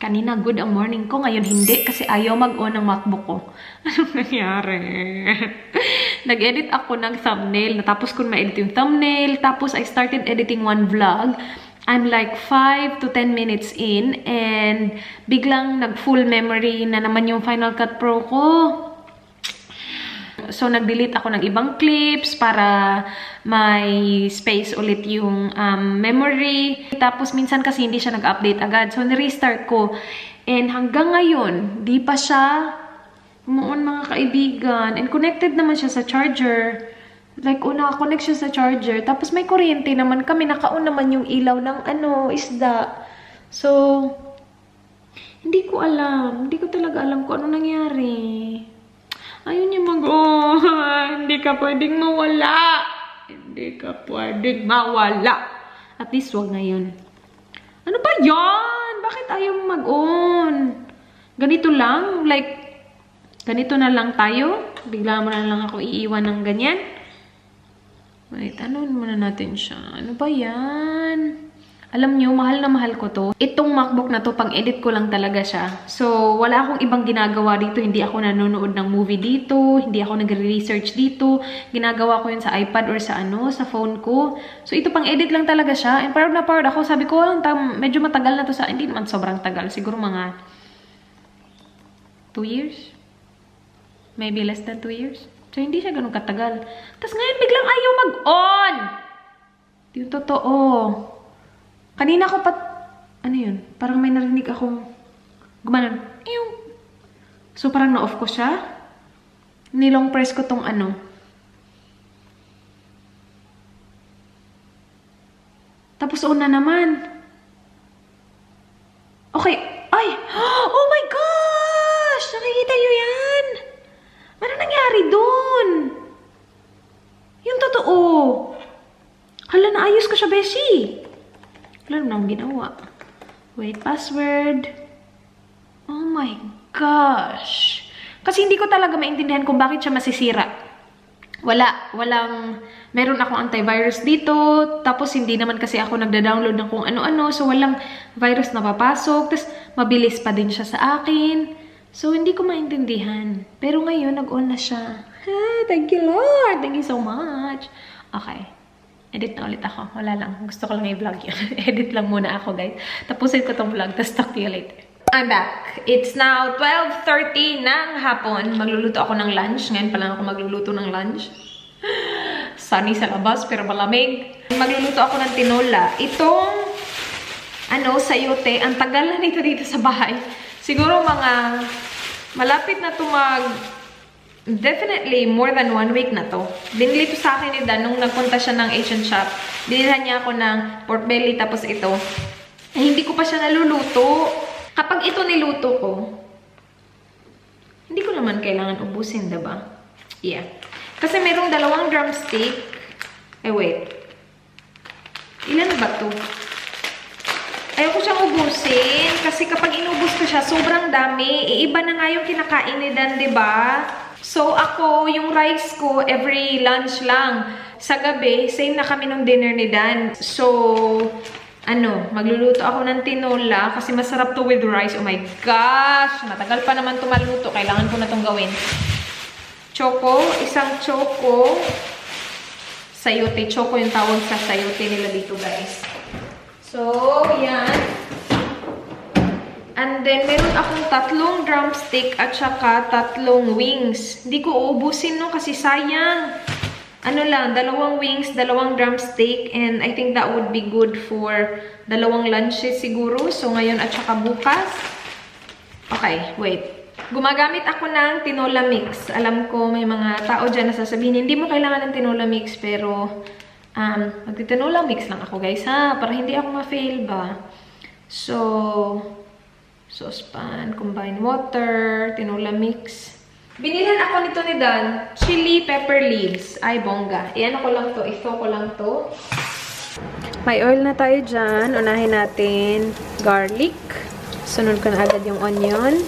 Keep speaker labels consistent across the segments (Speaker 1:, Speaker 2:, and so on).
Speaker 1: Kanina good ang morning ko, ngayon hindi kasi ayaw mag-on ng MacBook ko. Anong nangyari? Nag-edit ako ng thumbnail, natapos ko ma-edit yung thumbnail, tapos I started editing one vlog. I'm like 5 to 10 minutes in and biglang nag-full memory na naman yung Final Cut Pro ko. So, nag-delete ako ng ibang clips para may space ulit yung memory. Tapos, minsan kasi hindi siya nag-update agad. So, nirestart ko. And hanggang ngayon, di pa siya umuon mga kaibigan. And connected naman siya sa charger. Like, naka-connect siya sa charger. Tapos, may kuryente naman kami. Naka-on naman yung ilaw ng isda. So, hindi ko alam. Hindi ko talaga alam kung ano nangyari. Ayaw niya mag-on. Hindi ka pwedeng mawala. Hindi ka pwedeng mawala. At least, wag ngayon. Ano ba yan? Bakit ayaw mo mag-on? Ganito lang? Like, ganito na lang tayo? Bigla mo na lang ako iiwan ng ganyan? Wait, anoon muna natin siya. Ano ba yan? Alam nyo, mahal na mahal ko to. Itong MacBook na to, pang-edit ko lang talaga siya. So, wala akong ibang ginagawa dito. Hindi ako nanonood ng movie dito. Hindi ako nagre-research dito. Ginagawa ko yun sa iPad or sa sa phone ko. So, ito pang-edit lang talaga siya. And proud na proud ako. Sabi ko, medyo matagal na to sa... Hindi naman sobrang tagal. Siguro mga 2 years? Maybe less than 2 years? So, hindi siya ganun katagal. Tapos ngayon, biglang ayaw mag-on! Yung totoo. Kanina ko ano yun? Parang may narinig akong gumanon. So, parang na-off ko siya. Nilong press ko tong Tapos, on na naman. Okay. Ay! Oh my gosh! Nakikita nyo yan? Ano nangyari dun? Yung totoo. Hala, naayos ko siya, Beshi. Wala na akong ginawa. Wait, password. Oh my gosh. Kasi hindi ko talaga maintindihan kung bakit siya masisira. Meron akong antivirus dito. Tapos hindi naman kasi ako nagda-download ng kung ano-ano. So walang virus na papasok. Tapos mabilis pa din siya sa akin. So hindi ko maintindihan. Pero ngayon, nag-on na siya. Thank you, Lord. Thank you so much. Okay. Edit na ulit ako. Wala lang. Gusto ko lang i-vlog yun. Edit lang muna ako, guys. Tapusin ko tong vlog. Tapos talk to you later. I'm back. It's now 12:30 ng hapon. Magluluto ako ng lunch. Ngayon pa lang ako magluluto ng lunch. Sunny sa labas, pero malamig. Magluluto ako ng tinola. Itong, sayote. Ang tagal na nito dito sa bahay. Siguro mga, malapit na ito definitely more than 1 week na to. Binili to sa akin ni Dan nung nagpunta siya ng Asian shop. Binilhan niya ako ng pork belly tapos ito. Hindi ko pa siya naluluto. Kapag ito niluto ko, hindi ko naman kailangan ubusin, diba? Yeah. Kasi merong 2 drumstick. Wait. Ilan na ba to? Ayoko siyang ubusin. Kasi kapag inubos ko siya, sobrang dami. Iiba na nga yung kinakain ni Dan, diba? So, ako, yung rice ko, every lunch lang. Sa gabi, same na kami nung dinner ni Dan. So, magluluto ako ng tinola kasi masarap to with rice. Oh my gosh! Matagal pa naman to maluto. Kailangan ko na tong gawin. Choco, isang choco. Sayote. Choco yung tawag sa sayote nila dito, guys. So, yan. And then, meron akong 3 drumstick at saka 3 wings. Hindi ko uubusin, no? Kasi sayang. 2 wings, 2 drumstick. And I think that would be good for 2 lunches siguro. So, ngayon at saka bukas. Okay, wait. Gumagamit ako ng tinola mix. Alam ko may mga tao dyan na sasabihin, hindi mo kailangan ng tinola mix. Pero, magtitinola mix lang ako, guys, ha? Para hindi ako ma-fail ba. So, saucepan, combined water, tinola mix. Binilhan ako nito ni Dan, chili pepper leaves. Ay, bongga. Iyan ko lang to, ito ko lang to. May oil na tayo dyan. Unahin natin garlic. Sunod ko na agad yung onion.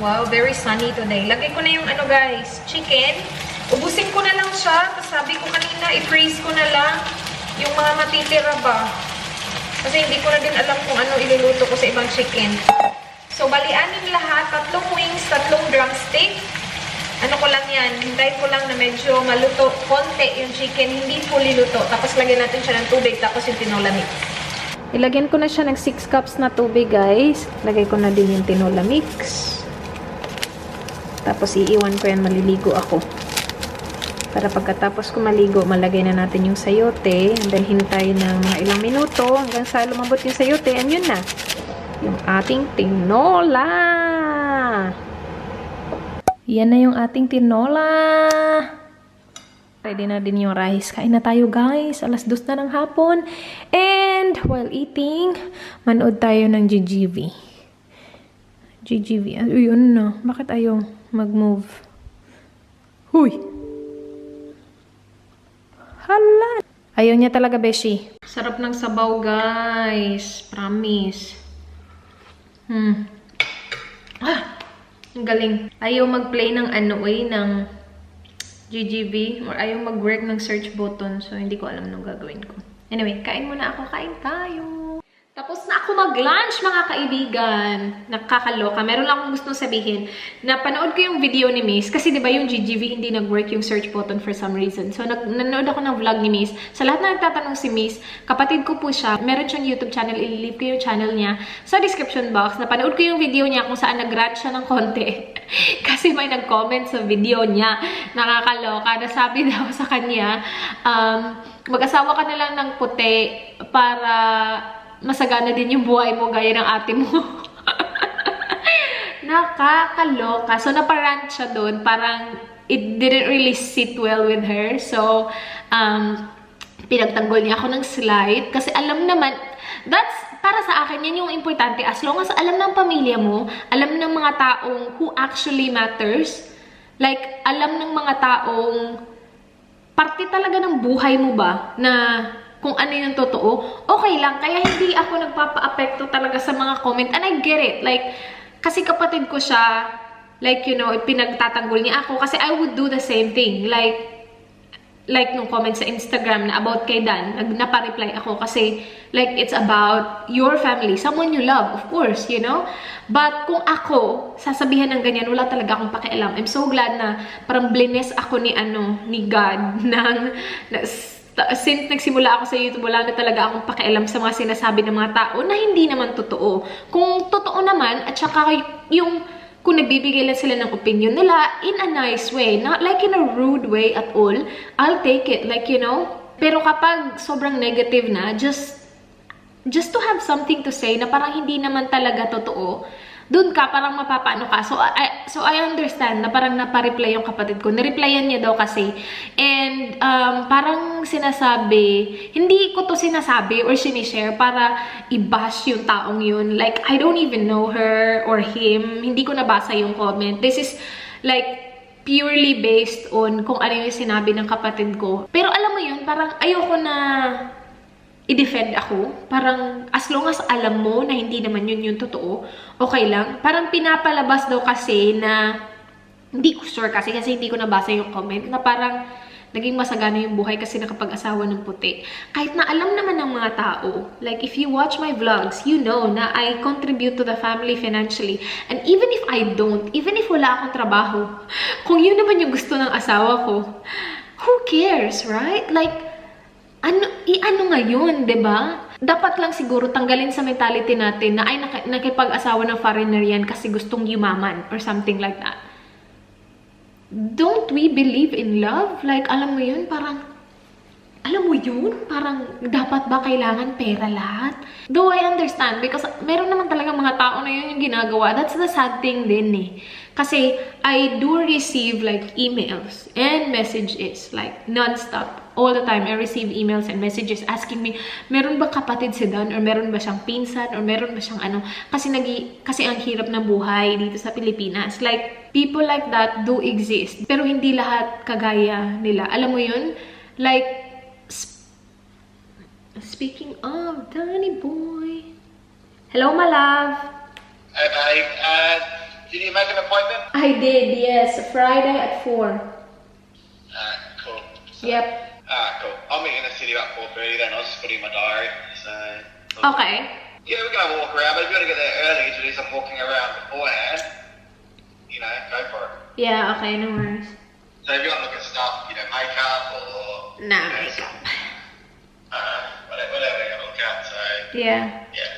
Speaker 1: Wow, very sunny today. Lagay ko na yung guys, chicken. Ubusin ko na lang siya. Tapos sabi ko kanina, i-freeze ko na lang yung mga matitira ba. Kasi hindi ko na din alam kung ano iluluto ko sa ibang chicken. So, balian yung lahat. 3 wings, 3 drumstick. Ano ko lang yan, hintay ko lang na medyo maluto. Konti yung chicken, hindi fully luto. Tapos lagyan natin siya ng tubig, tapos yung tinola mix. Ilagyan ko na siya ng 6 cups na tubig, guys. Lagay ko na din yung tinola mix. Tapos iiwan ko yan, maliligo ako. Para pagkatapos ko maligo, malagay na natin yung sayote. And then hintay ng mga ilang minuto hanggang sa lumambot yung sayote. And yun na. Yung ating tinola. Yan na yung ating tinola. Ready na din yung rice. Kain na tayo, guys. 2:00 na ng hapon. And while eating, manood tayo ng GGV. GGV. Ayun na. Bakit ayaw mag-move? Huy! Hala! Ayaw niya talaga, Beshi. Sarap ng sabaw, guys. Promise. Ang galing. Ayaw mag-play ng ng GGV or ayaw mag-work ng search button. So, hindi ko alam anong gagawin ko. Anyway, kain muna ako. Kain tayo. Tapos na ako mag-lunch, mga kaibigan. Nakakaloka. Meron lang akong gustong sabihin. Napanood ko yung video ni Miss. Kasi diba yung GGV hindi nag-work yung search button for some reason. So, nanood ako ng vlog ni Miss. Sa lahat na nagtatanong si Miss, kapatid ko po siya. Meron siyang YouTube channel. I-leave ko yung channel niya sa description box. Napanood ko yung video niya kung saan nag-rant siya ng konti. Kasi may nag-comment sa video niya. Nakakaloka. Nasabi daw sa kanya, mag-asawa ka na lang ng puti para masagana din yung buhay mo gaya ng ate mo. Nakakaloka. So, naparant siya doon. Parang, it didn't really sit well with her. So, pinagtanggol niya ako ng slight. Kasi alam naman, para sa akin, yan yung importante. As long as alam ng pamilya mo, alam ng mga taong who actually matters, like, alam ng mga taong parte talaga ng buhay mo ba, na kung ano yung totoo, okay lang. Kaya hindi ako nagpapa-apekto talaga sa mga comment. And I get it. Like, kasi kapatid ko siya, like, you know, pinagtatanggol niya ako. Kasi I would do the same thing. Like nung comment sa Instagram na about kay Dan, napa-reply ako kasi, like, it's about your family, someone you love, of course, you know? But kung ako, sasabihan ng ganyan, wala talaga akong pakialam. I'm so glad na parang blines ako ni God since nagsimula ako sa YouTube, wala na talaga akong pakialam sa mga sinasabi ng mga tao na hindi naman totoo. Kung totoo naman, at saka kung nagbibigay lang sila ng opinion nila in a nice way, not like in a rude way at all, I'll take it, like, you know? Pero kapag sobrang negative na, just to have something to say na parang hindi naman talaga totoo, dun ka, parang mapapaano ka. So I understand na parang napareply yung kapatid ko. Nireplyan niya daw kasi. And parang sinasabi, hindi ko to sinasabi or sinishare para i-bash yung taong yun. Like, I don't even know her or him. Hindi ko nabasa yung comment. This is like purely based on kung ano yung sinabi ng kapatid ko. Pero alam mo yun, parang ayoko na i-defend ako. Parang, as long as alam mo na hindi naman yun yung totoo, okay lang. Parang pinapalabas daw kasi na, hindi ko sure kasi hindi ko nabasa yung comment, na parang naging masagana yung buhay kasi nakapag-asawa ng puti. Kahit na alam naman ng mga tao, like if you watch my vlogs, you know na I contribute to the family financially. And even if I don't, even if wala akong trabaho, kung yun naman yung gusto ng asawa ko, who cares, right? Like, ano ngayon, 'di ba? Dapat lang siguro tanggalin sa mentality natin na ay nakipag-asawa ng foreigner yan kasi gustong yumaman or something like that. Don't we believe in love? Like, alam mo yun, parang dapat ba kailangan pera lahat? Though I understand, because meron naman talaga mga tao na yun yung ginagawa. That's the sad thing din eh. Kasi I do receive like emails and messages like non-stop. All the time, I receive emails and messages asking me, meron ba kapatid si Dan? Or meron ba siyang pinsan? Or meron ba siyang ano? Kasi ang hirap ng buhay dito sa Pilipinas. Like, people like that do exist. Pero hindi lahat kagaya nila. Alam mo yun? Like, speaking of, Danny boy. Hello, my love.
Speaker 2: Did you make an appointment?
Speaker 1: I did, yes. Friday at 4.
Speaker 2: Cool.
Speaker 1: Yep.
Speaker 2: Cool. I'll meet you in the city about 4:30 then. I'll just put it in my diary. So.
Speaker 1: Okay.
Speaker 2: Yeah, we're going to walk around, but if you got to get there early to do some walking around beforehand, you know, go for it.
Speaker 1: Yeah, okay, no worries.
Speaker 2: So if you want to look at stuff, you know, makeup or...
Speaker 1: Nah,
Speaker 2: you know,
Speaker 1: makeup.
Speaker 2: whatever you're going to look at, so...
Speaker 1: Yeah.
Speaker 2: Yeah.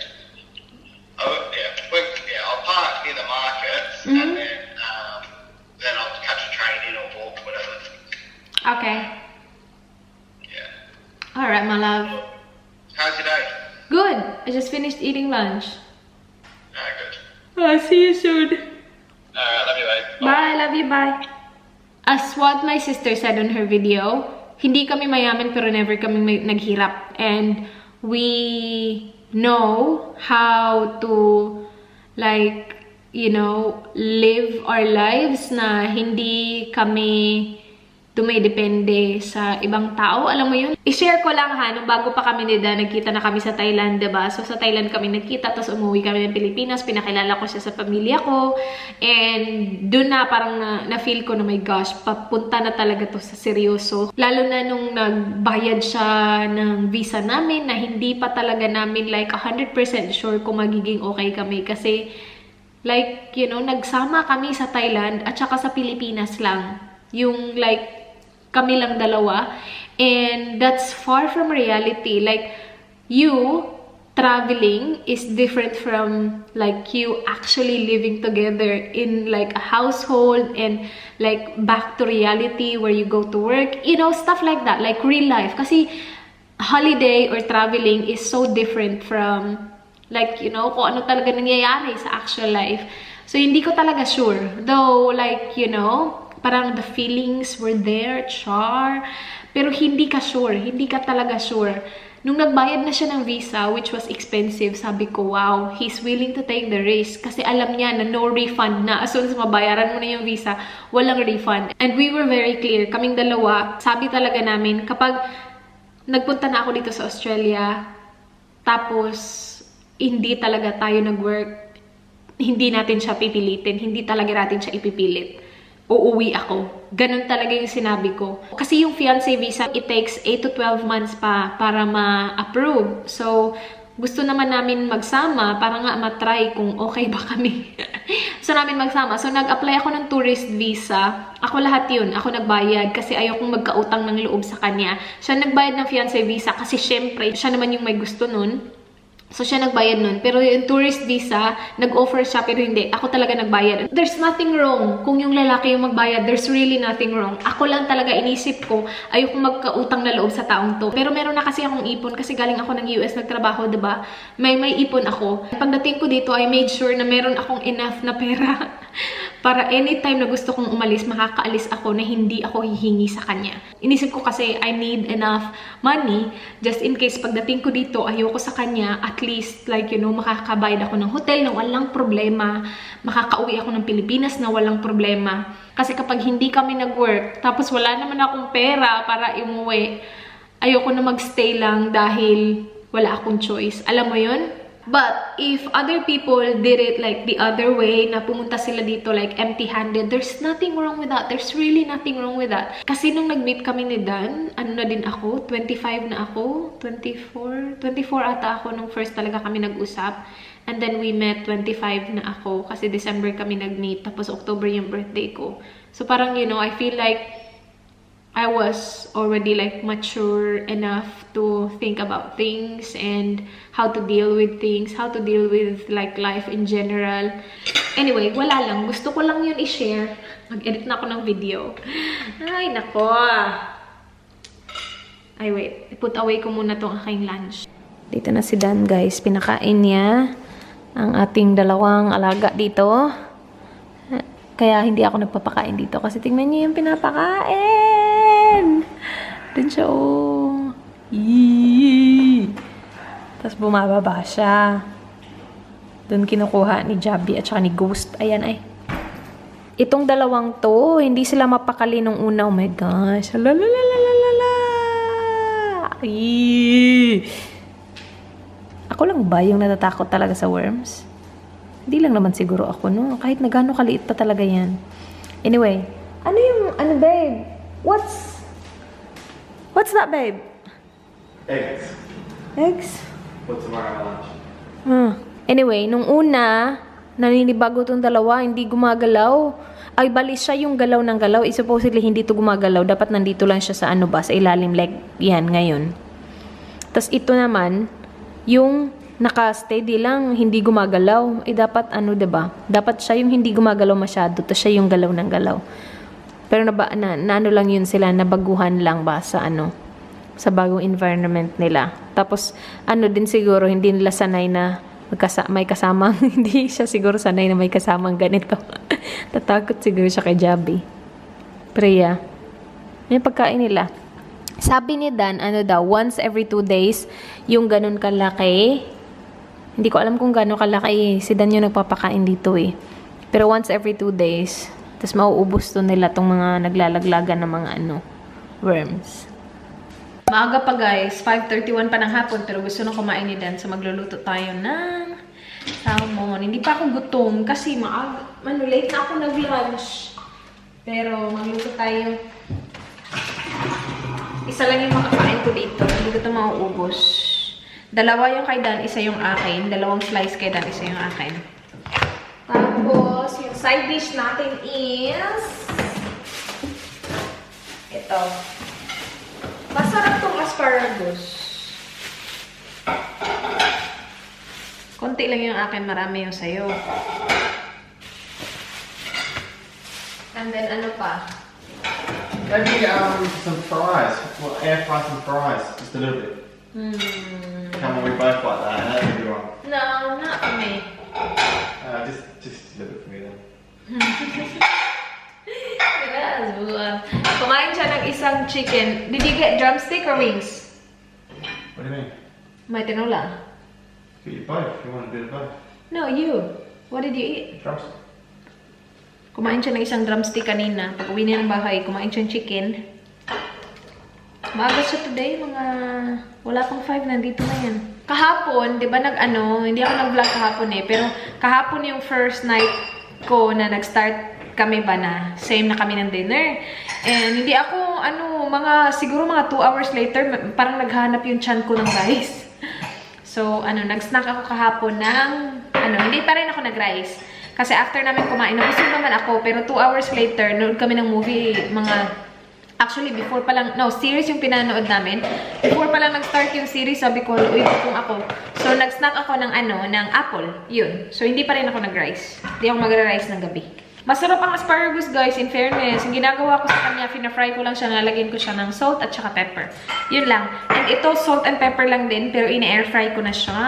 Speaker 2: I'll park near the markets
Speaker 1: Mm-hmm.
Speaker 2: and then I'll catch a train in or walk, whatever.
Speaker 1: Okay.
Speaker 2: Yeah.
Speaker 1: Alright, my love.
Speaker 2: How's your day?
Speaker 1: Good. I just finished eating lunch.
Speaker 2: Good.
Speaker 1: I'll see you soon.
Speaker 2: Alright, love you, babe.
Speaker 1: Bye. Love you. Bye. As what my sister said on her video, hindi kami mayaman pero never kami naghirap. And we know how to, like, you know, live our lives na hindi kami dumidepende sa ibang tao. Alam mo yun? I-share ko lang ha, nung bago pa kami nila, nagkita na kami sa Thailand, diba? So sa Thailand kami nagkita, tapos umuwi kami ng Pilipinas, pinakilala ko siya sa pamilya ko, and dun na parang na-feel ko na, my gosh, papunta na talaga to sa seryoso. Lalo na nung nagbayad siya ng visa namin, na hindi pa talaga namin like 100% sure kung magiging okay kami. Kasi, like, you know, nagsama kami sa Thailand at saka sa Pilipinas lang. Yung like, kami lang dalawa, and that's far from reality. Like, you traveling is different from like you actually living together in like a household and like back to reality where you go to work, you know, stuff like that, like real life. Kasi holiday or traveling is so different from like, you know, kung ano talaga nangyayari sa actual life. So hindi ko talaga sure, though, like, you know, parang the feelings were there, char. Pero hindi ka sure. Hindi ka talaga sure. Nung nagbayad na siya ng visa, which was expensive, sabi ko, wow, he's willing to take the risk. Kasi alam niya na no refund na. As soon as mabayaran mo na yung visa, walang refund. And we were very clear. Kaming dalawa, sabi talaga namin, kapag nagpunta na ako dito sa Australia, tapos hindi talaga tayo nag-work, hindi natin siya pipilitin. Hindi talaga natin siya ipipilit. Uuwi ako. Ganun talaga yung sinabi ko. Kasi yung fiancé visa, it takes 8 to 12 months pa para ma-approve. So, gusto naman namin magsama para nga matry kung okay ba kami. So, namin magsama. So, nag-apply ako ng tourist visa. Ako lahat yun. Ako nagbayad kasi ayokong magkautang ng loob sa kanya. Siya nagbayad ng fiancé visa kasi syempre, siya naman yung may gusto nun. So, siya nagbayad nun. Pero yung tourist visa, nag-offer siya, pero hindi. Ako talaga nagbayad. There's nothing wrong kung yung lalaki yung magbayad. There's really nothing wrong. Ako lang talaga inisip ko, ayoko magkautang na loob sa taong to. Pero meron na kasi akong ipon kasi galing ako ng US nagtrabaho, diba? May ipon ako. Pagdating ko dito, I made sure na meron akong enough na pera para anytime na gusto kong umalis, makakaalis ako na hindi ako hihingi sa kanya. Inisip ko kasi I need enough money just in case pagdating ko dito, ayoko sa kanya, at least, like, you know, makakabayad ako ng hotel na walang problema, makakauwi ako ng Pilipinas na walang problema. Kasi kapag hindi kami nag-work, tapos wala naman akong pera para umuwi, ayoko na magstay lang dahil wala akong choice. Alam mo yun? But if other people did it like the other way, na pumunta sila dito like empty-handed, there's nothing wrong with that. There's really nothing wrong with that. Kasi nung nag-meet kami ni Dan, ano na din ako, 25 na ako, 24 ata ako nung first talaga kami nag-usap. And then we met 25 na ako kasi December kami nag-meet, tapos October yung birthday ko. So parang, you know, I feel like I was already like mature enough to think about things and how to deal with things, how to deal with like life in general. Anyway, wala lang. Gusto ko lang yun i-share. Mag-edit na ako ng video. Ay, nako. Ay, wait. I-put away ko muna tong aking lunch. Dito na si Dan, guys. Pinakain niya ang ating dalawang alaga dito. Kaya hindi ako nagpapakain dito kasi tingnan niyo yung pinapakain. Dun siya, oh. Eee. Tapos bumababa siya. Dun kinukuha ni Jabi at saka ni Ghost. Ayan ay. Itong dalawang to, hindi sila mapakali nung una. Oh my gosh. Lalalalalalala. Eee. Ako lang ba yung natatakot talaga sa worms? Hindi lang naman siguro ako, no? Kahit na gano'ng kaliit pa talaga yan. Anyway, ano babe? What's that, babe?
Speaker 3: Eggs.
Speaker 1: Eggs?
Speaker 3: What's tomorrow at lunch?
Speaker 1: Anyway, nung una, naninibago tong dalawa, hindi gumagalaw. Ay, bali siya yung galaw ng galaw. Supposedly, hindi to gumagalaw. Dapat nandito lang siya sa ano ba, sa ilalim, like, yan, ngayon. Tapos ito naman, yung naka-steady lang, hindi gumagalaw. Dapat ano, diba? Dapat siya yung hindi gumagalaw masyado, tapos siya yung galaw ng galaw. Pero ano lang yun sila, nabaguhan lang ba sa ano, sa bagong environment nila. Tapos, ano din siguro, hindi nila sanay na may kasamang, hindi siya siguro sanay na may kasamang ganito. Tatakot siguro siya kay Jabi. Priya. Yung pagkain nila. Sabi ni Dan, ano daw, once every 2 days, yung ganun kalaki. Hindi ko alam kung gano'n kalaki. Si Dan yung nagpapakain dito eh. Pero once every 2 days, tapos mauubos to nila tong mga naglalaglagan ng mga ano, worms. Maaga pa guys, 5:31 pa ng hapon, pero gusto na kumain ni Dan. So magluluto tayo ng salmon. Hindi pa ako gutom kasi late na ako nag-lunch. Pero magluto tayo. Isa lang yung makakain ko dito. Hindi ko ito mauubos. Dalawa yung kay Dan, isa yung akin. Dalawang slice kay Dan, isa yung akin. Tapos, yung side dish natin is ito. Masarap tong asparagus. Konti lang yung akin, marami yung sayo. And then, ano pa?
Speaker 2: Don't you get some fries? Well, air fry some fries, just a little bit. Come on, we both like that. That's a good one.
Speaker 1: No, not for me.
Speaker 2: Just a little bit for me then.
Speaker 1: Kumain siya ng isang chicken. Did you get drumstick or wings?
Speaker 2: What do you mean?
Speaker 1: May tinola.
Speaker 2: You get both. You want a bit of both.
Speaker 1: No, you. What did you eat?
Speaker 2: Drumstick.
Speaker 1: Kumain siya ng isang drumstick kanina. Pag uwi niya ng bahay, kumain siya ng chicken. Maaga siya today, wala pang 5, nandito na yan. Kahapon, di ba hindi ako nag-vlog kahapon eh, pero kahapon yung first night ko na nag-start kami ba na same na kami ng dinner. And hindi ako, siguro mga 2 hours later, parang naghanap yung chan ko ng rice. So, nag-snack ako kahapon ng, hindi pa rin ako nag-rice. Kasi after namin kumain, nabusog naman ako, pero 2 hours later, nood kami ng movie, actually, before pa lang, series yung pinanood namin. Before pa lang nag-start yung series, sabi ko, uy, kung ako. So, nag-snack ako ng apple. Yun. So, hindi pa rin ako nag-rice. Hindi ako mag-rice ng gabi. Masarap ang asparagus, guys, in fairness. Yung ginagawa ko sa kanya, fina-fry ko lang siya, nalagyan ko siya ng salt at saka pepper. Yun lang. And ito, salt and pepper lang din, pero ina-air fry ko na siya.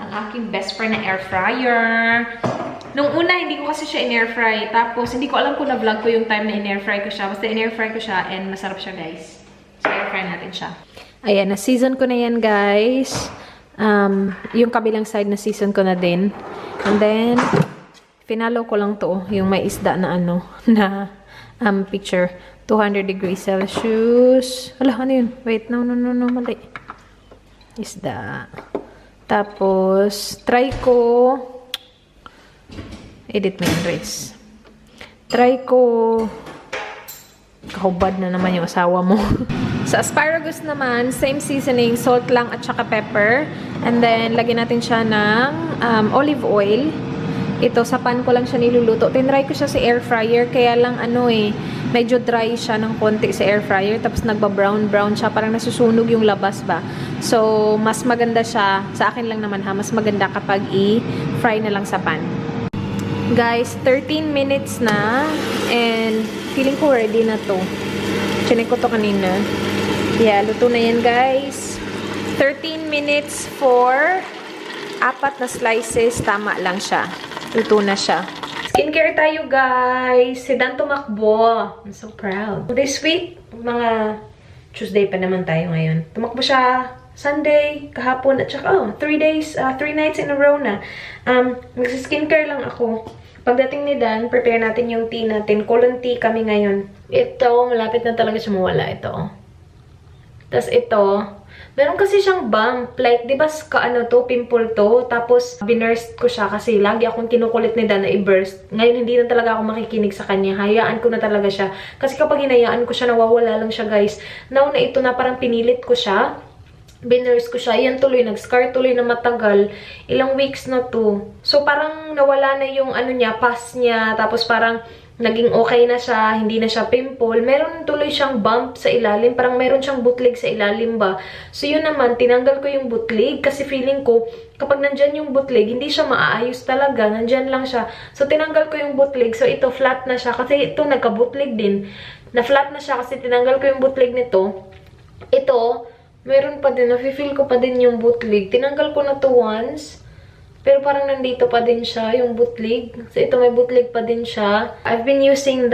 Speaker 1: Ang aking best friend na air fryer. Nung una, hindi ko kasi siya in-air fry. Tapos, hindi ko alam kung na-vlog ko yung time na in-air fry ko siya. Basta in-air fry ko siya and masarap siya, guys. So, air fry natin siya. Ayan, na-season ko na yan, guys. Yung kabilang side na-season ko na din. And then, finalo ko lang to. Yung may isda na picture. 200 degrees Celsius. Ala, ano yun? Wait, no, mali. Isda. Tapos, try ko edit mo yung race. Try ko kahubad na naman yung asawa mo. Sa asparagus naman, same seasoning, salt lang at saka pepper. And then, lagyan natin siya ng olive oil. Ito, sa pan ko lang siya niluluto. Tinry ko siya sa air fryer, kaya lang medyo dry siya ng konti sa air fryer. Tapos nagba-brown siya, parang nasusunog yung labas ba. So, mas maganda siya, sa akin lang naman mas maganda kapag i-fry na lang sa pan. Guys, 13 minutes na. And feeling ko ready na to. Chinek ko to kanina. Yeah, luto na yan, guys. 13 minutes for 4 na slices. Tama lang siya. Luto na siya. Skincare tayo, guys. Si Dan tumakbo. I'm so proud. This week, mga Tuesday pa naman tayo ngayon. Tumakbo siya Sunday, kahapon, at saka 3 nights in a row na. Nagsiskincare lang ako. Pagdating ni Dan, prepare natin yung tea natin. Colon tea kami ngayon. Ito, malapit na talaga siya mawala. Ito. Tapos ito, meron kasi siyang bump. Like, di ba pimple to? Tapos, binurst ko siya kasi lagi akong kinukulit ni Dan na i-burst. Ngayon, hindi na talaga ako makikinig sa kanya. Hayaan ko na talaga siya. Kasi kapag hinayaan ko siya, nawawala lang siya, guys. Now na ito na parang pinilit ko siya. binurse ko siya. Yan tuloy, nag-scar tuloy na matagal. Ilang weeks na to. So, parang nawala na yung ano niya, pus niya. Tapos parang naging okay na siya. Hindi na siya pimple. Meron tuloy siyang bump sa ilalim. Parang meron siyang butlig sa ilalim ba. So, yun naman, tinanggal ko yung butlig. Kasi feeling ko, kapag nandyan yung butlig, hindi siya maaayos talaga. Nandyan lang siya. So, tinanggal ko yung butlig. So, ito, flat na siya. Kasi ito, nagka-butlig din. Na-flat na siya kasi tinanggal ko yung butlig nito. Ito, meron pa din, nafe-feel ko pa din yung butlig. Tinanggal ko na to once. Pero parang nandito pa din siya, yung butlig. So, ito may butlig pa din siya. I've been using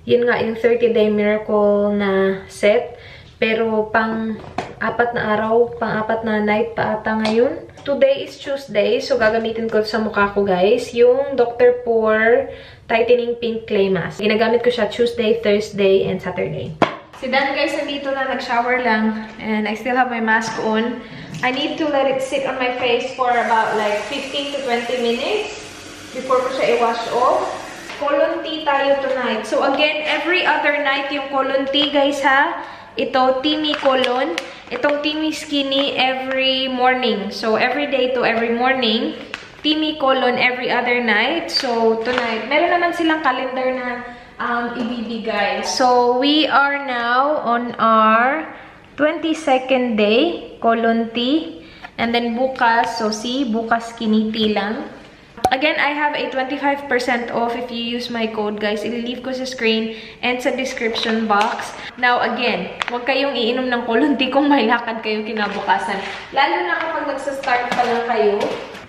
Speaker 1: yun nga, yung 30-day Miracle na set. Pero pang 4 na araw, pang 4 na night pa ata ngayon. Today is Tuesday, so gagamitin ko sa mukha ko, guys. Yung Dr. Pore Tightening Pink Clay Mask. Ginagamit ko siya Tuesday, Thursday, and Saturday. Si Dan, guys, nandito na, nag-shower lang. And I still have my mask on. I need to let it sit on my face for about like 15 to 20 minutes before ko siya i-wash off. Colon tea tayo tonight. So again, every other night yung colon tea, guys, ha? Ito, Timmy Colon. Itong Timmy Skinny every morning. So every day to every morning. Timmy Colon every other night. So tonight, meron naman silang calendar na ibibigay. So, we are now on our 22nd day, colon tea. And then bukas, so see, bukas skinny tea lang. Again, I have a 25% off if you use my code, guys. Ililive ko sa screen and sa description box. Now, again, huwag kayong iinom ng colon tea kung may lakad kayo kinabukasan. Lalo na kapag nagsa-start pa lang kayo.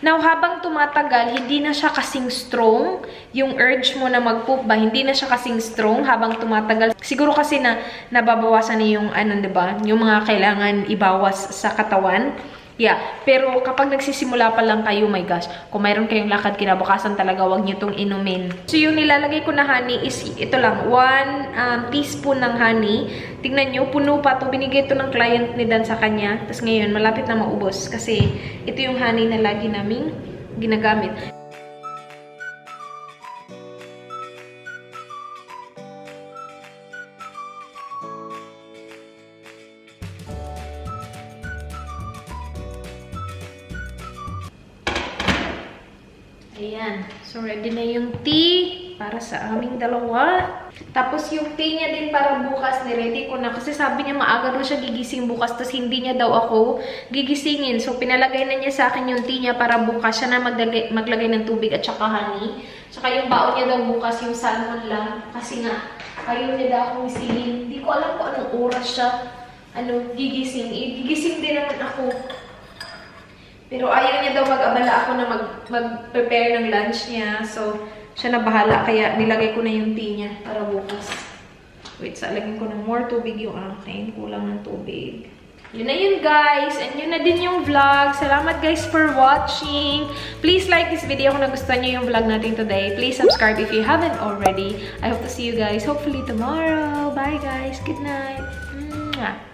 Speaker 1: Now, habang tumatagal, hindi na siya kasing strong. Yung urge mo na mag-poop ba, hindi na siya kasing strong habang tumatagal. Siguro kasi na nababawasan na yung, diba? Yung mga kailangan ibawas sa katawan. Yeah. Pero kapag nagsisimula pa lang kayo, my gosh, kung mayroon kayong lakad kinabukasan talaga, wag niyo itong inumin. So, yung nilalagay ko na honey is, ito lang, 1 teaspoon ng honey. Tingnan nyo, puno pa to. Binigay ito ng client ni Dan sa kanya. Tapos ngayon, malapit na maubos. Kasi ito yung honey na lagi naming ginagamit. Ayan. So, ready na yung tea para sa aming dalawa. Tapos, yung tea niya din para bukas, niready ko na. Kasi sabi niya, maaga daw siya gigising bukas. Tapos, hindi niya daw ako gigisingin. So, pinalagay na niya sa akin yung tea niya para bukas. Siya na maglagay ng tubig at saka honey. Saka yung baon niya daw bukas, yung salmon lang. Kasi nga, ayaw niya daw akong gisingin. Hindi ko alam kung anong oras siya gigising. Gigising din naman ako. Pero ayaw niya daw mag-abala ako na mag-prepare ng lunch niya. So, siya na bahala. Kaya nilagay ko na yung tea niya para bukas. Wait, lagyan ko ng more tubig yung akin. Kulang ng tubig. Yun na yun, guys. And yun na din yung vlog. Salamat, guys, for watching. Please like this video kung nagustuhan niyo yung vlog natin today. Please subscribe if you haven't already. I hope to see you guys hopefully tomorrow. Bye, guys. Good night. Mwah.